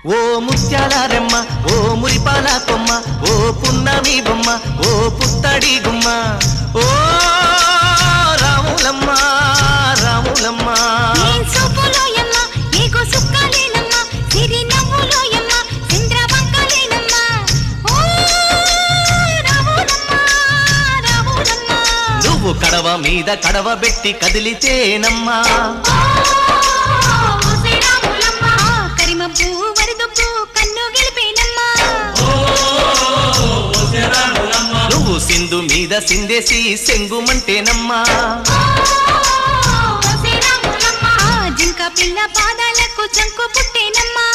ఓ ముత్యాల రెమ్మ ఓ మురిపాల కొమ్మ ఓ పున్నమి బొమ్మ ఓ పుత్తడి గుమ్మ ఓ రాములమ్మ రాములమ్మ నువ్వు కడవ మీద కడవ పెట్టి కదిలితేనమ్మా నువ్వు సింధు మీద సిందేసి సెంగుమంటేనమ్మా జింక పిల్ల పాదాలకు చంకు పుట్టేనమ్మా